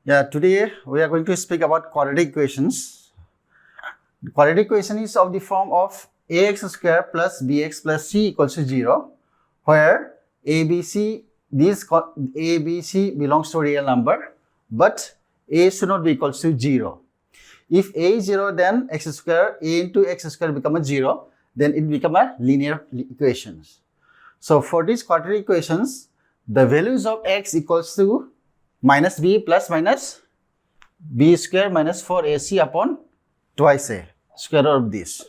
Yeah, today we are going to speak about quadratic equations. The quadratic equation is of the form of ax square plus bx plus c equals to 0, where ABC belongs to a real number, but a should not be equals to 0. If a is 0, then x square, a into x square become a 0, then it become a linear equations. So for these quadratic equations, the values of x equals to minus b plus minus b square minus 4ac upon twice a, square root of this.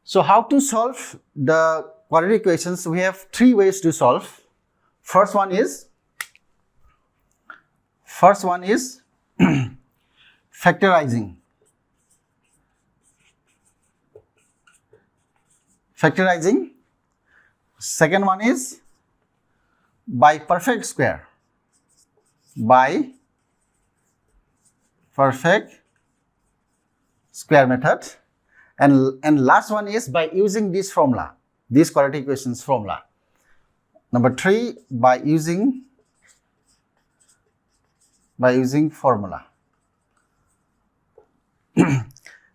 So how to solve the quadratic equations? We have three ways to solve. First one is factorizing. Second one is by perfect square. Method, and last one is by using this formula, this quadratic equations formula. Number 3, by using formula.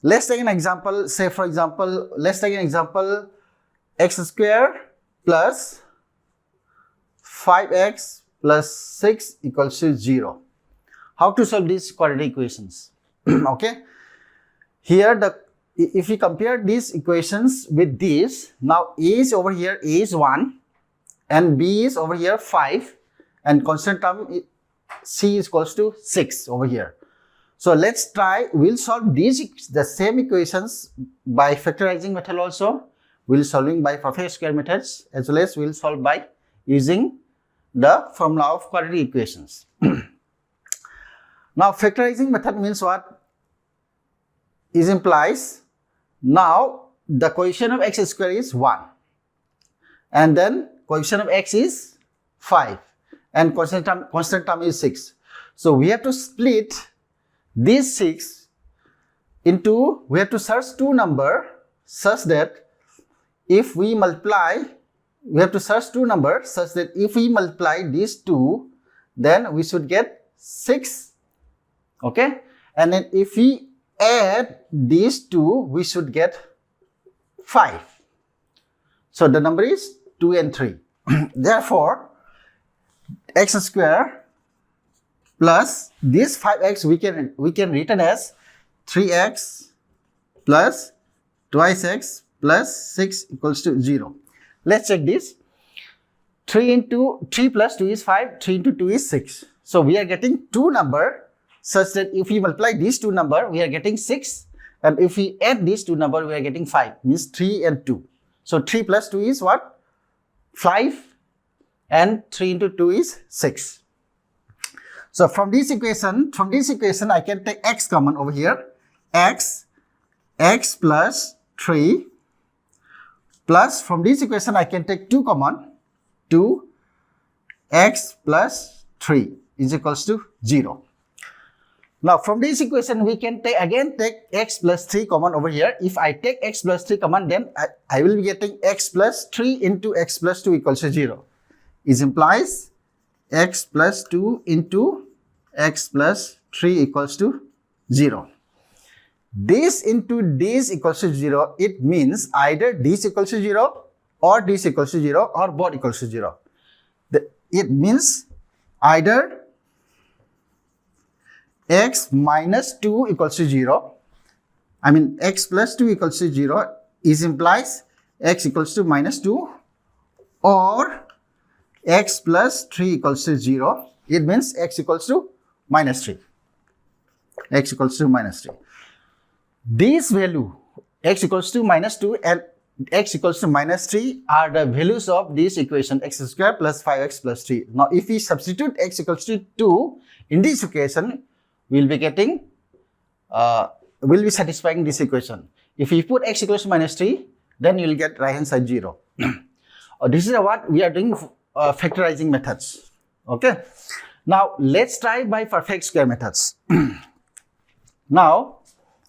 Let's take an example. Say for example, let's take an example: x square plus 5x plus 6 equals to 0. How to solve these quadratic equations? Okay, here if we compare these equations with these, now a is over here, a is 1, and b is over here 5, and constant term c is equals to 6 over here. So let's try, we'll solve the same equations by factorizing method also. We'll solving by perfect square methods, as well as we'll solve by using the formula of quadratic equations. Now factorizing method means what? It implies now the coefficient of x square is 1, and then coefficient of x is 5, and constant term is 6. So we have to split this 6 into, we have to search two numbers such that if we multiply, we have to search two numbers such that if we multiply these two, then we should get 6. Okay, and then if we add these two, we should get 5. So the number is 2 and 3. Therefore, x square plus this 5x we can written as 3x plus twice x plus 6 equals to 0. Let's check this. 3 plus 2 is 5, 3 into 2 is 6. So we are getting two numbers such that if we multiply these two numbers, we are getting 6, and if we add these two numbers, we are getting 5, means 3 and 2. So 3 plus 2 is what? 5, and 3 into 2 is 6. So from this equation I can take x common over here. x plus 3 plus, from this equation I can take 2 common, 2, x plus 3 is equals to 0. Now from this equation we can take x plus 3 common over here. If I take x plus 3 common, then I will be getting x plus 3 into x plus 2 equals to 0. It implies x plus 2 into x plus 3 equals to 0. This into this equals to 0, it means either this equals to 0 or this equals to 0 or both equals to 0. It means either x minus 2 equals to 0, I mean x plus 2 equals to 0 is implies x equals to minus 2, or x plus 3 equals to 0, it means x equals to minus 3. X equals to minus 3. This value x equals to minus 2 and x equals to minus 3 are the values of this equation, x square plus 5x plus 3. Now if we substitute x equals to 2 in this equation, we'll be getting, we'll be satisfying this equation. If we put x equals to minus 3, then you'll get right hand side 0. This is what we are doing factorizing methods. Okay. Now let's try by perfect square methods. Now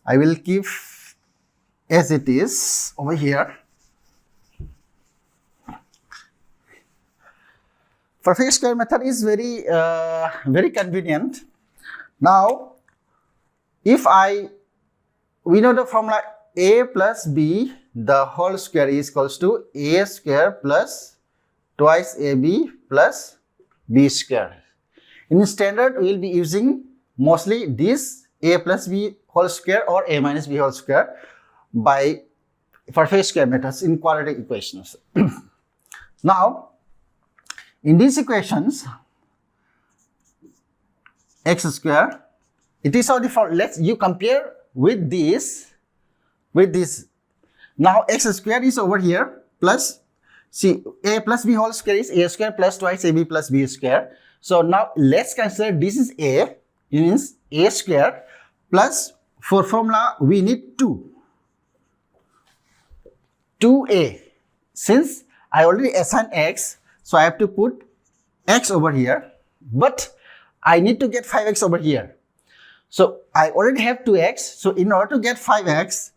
I will keep as it is over here. Perfect square method is very convenient. Now, if we know the formula a plus b the whole square is equals to a square plus twice ab plus b square. In standard, we will be using mostly this a plus b whole square or a minus b whole square by perfect square methods in quadratic equations. Now, in these equations, x square, it is already for, let's you compare with this. Now x square is over here plus, see, a plus b whole square is a square plus twice ab plus b square. So now let's consider this is a, it means a square plus, for formula we need 2a. Since I already assigned x, so I have to put x over here, but I need to get 5x over here. So I already have 2x, so in order to get 5x,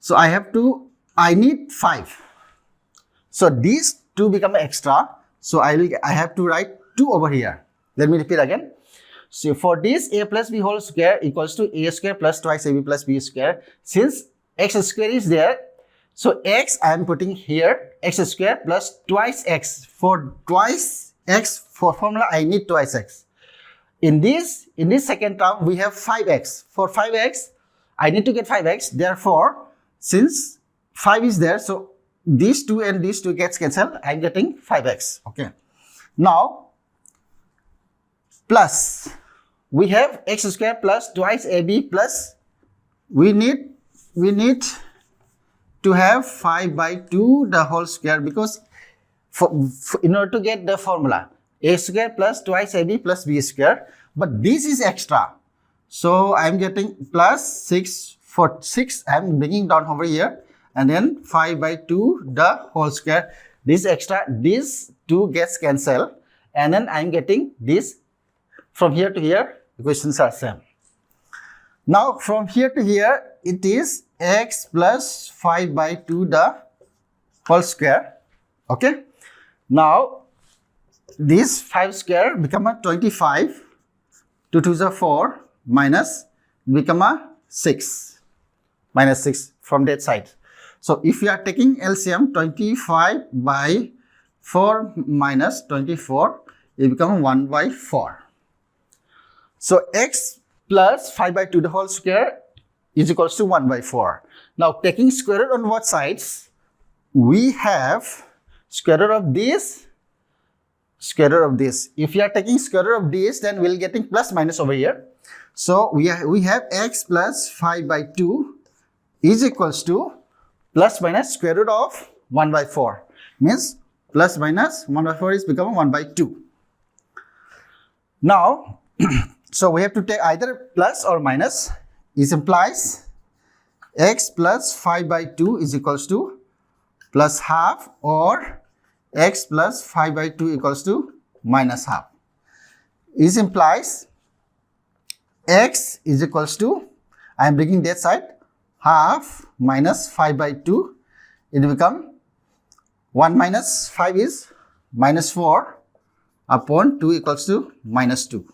so I need 5. So these 2 become extra, so I have to write 2 over here. Let me repeat again. So for this a plus b whole square equals to a square plus twice ab plus b square. Since x square is there, so x I am putting here x square plus twice x. For twice x, for formula I need twice x. In this second term we have 5x. For 5x I need to get 5x. Therefore, since 5 is there, so these 2 and these 2 gets cancelled. I am getting 5x. Okay. Now plus we have x square plus twice ab plus we need to have 5 by 2 the whole square, because in order to get the formula a square plus twice ab plus b square, but this is extra, so I am getting plus 6. For 6 I am bringing down over here, and then 5 by 2 the whole square. This extra, this 2 gets cancelled, and then I am getting this. From here to here, equations are same. Now from here to here, it is x plus 5 by 2 the whole square. Okay. Now this 5 square become a 25. 2 2s are 4 minus become a 6. Minus 6 from that side. So if you are taking LCM, 25 by 4 minus 24, it becomes 1 by 4. So x plus 5 by 2 the whole square is equals to 1 by 4. Now taking square root on both sides, we have square root of this, square root of this. If you are taking square root of this, then we'll getting plus minus over here. So we have x plus 5 by 2 is equals to plus minus square root of 1 by 4. Means plus minus 1 by 4 is become 1 by 2. Now, so we have to take either plus or minus. This implies x plus 5 by 2 is equals to plus half, or x plus 5 by 2 equals to minus half. This implies x is equals to, I am bringing that side, half minus 5 by 2. It will become 1 minus 5 is minus 4 upon 2 equals to minus 2.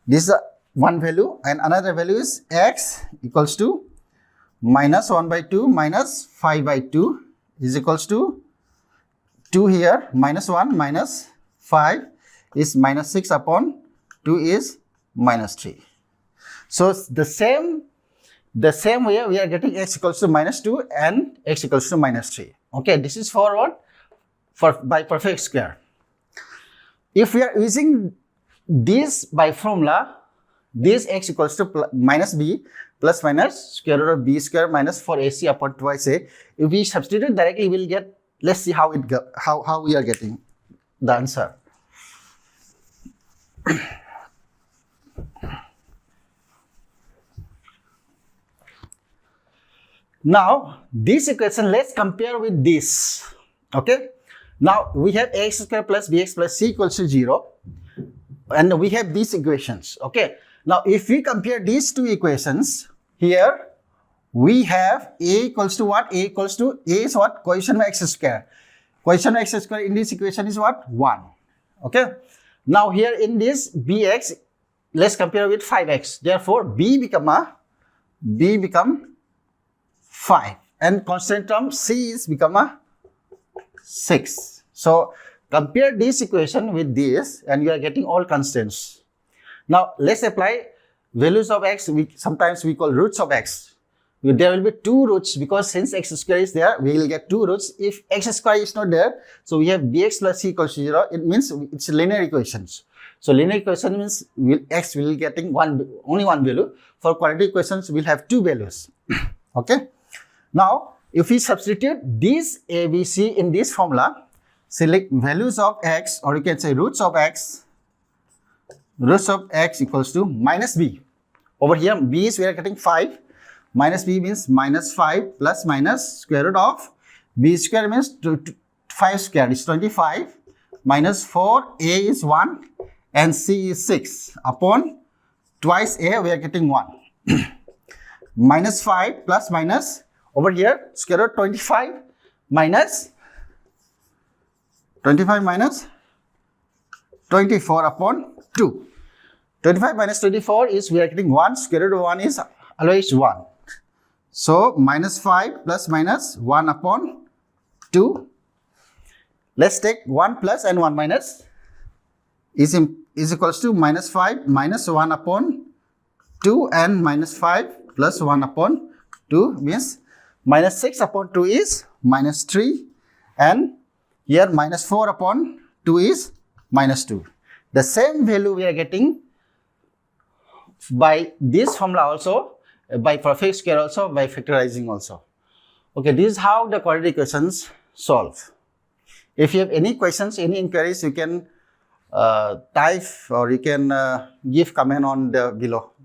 This is one value, and another value is x equals to minus 1 by 2 minus 5 by 2 is equals to 2 here, minus 1 minus 5 is minus 6 upon 2 is minus 3. So the same way we are getting x equals to minus 2 and x equals to minus 3. Okay, this is for what? By perfect square. If we are using this by formula, this x equals to minus b plus minus square root of b square minus 4ac upon twice a. If we substitute directly, we will get, let's see how it go, how we are getting the answer. Now this equation, let's compare with this. Okay, now we have ax square plus bx plus c equals to 0, and we have these equations. Okay, now if we compare these two equations, here we have a equals to what? A equals to, a is what? Coefficient of x square. Coefficient of x square in this equation is what? 1. Okay, now here in this bx, let's compare with 5x. Therefore, b become 5 and constant term c is become a 6. So compare this equation with this and you are getting all constants. Now let's apply values of x. Sometimes we call roots of x. There will be 2 roots because since x square is there, we will get 2 roots. If x square is not there, so we have bx plus c equals to 0. It means it's linear equations. So linear equation means x will getting only one value. For quadratic equations, we'll have 2 values. Okay. Now, if we substitute this a, b, c in this formula, select values of x, or you can say roots of x equals to minus b. Over here, b is we are getting 5. Minus b means minus 5 plus minus square root of b square means 5 square is 25 minus 4, a is 1 and c is 6 upon twice a we are getting 1. Minus 5 plus minus over here square root 25 minus 24 upon 2. 25 minus 24 is we are getting 1, square root of 1 is always 1. So minus 5 plus minus 1 upon 2. Let's take 1 plus and 1 minus is equals to minus 5 minus 1 upon 2 and minus 5 plus 1 upon 2 means minus 6 upon 2 is minus 3 and here minus 4 upon 2 is minus 2. The same value we are getting by this formula also, by perfect square also, by factorizing also. Okay, this is how the quadratic equations solve. If you have any questions, any inquiries, you can type or you can give comment on the below.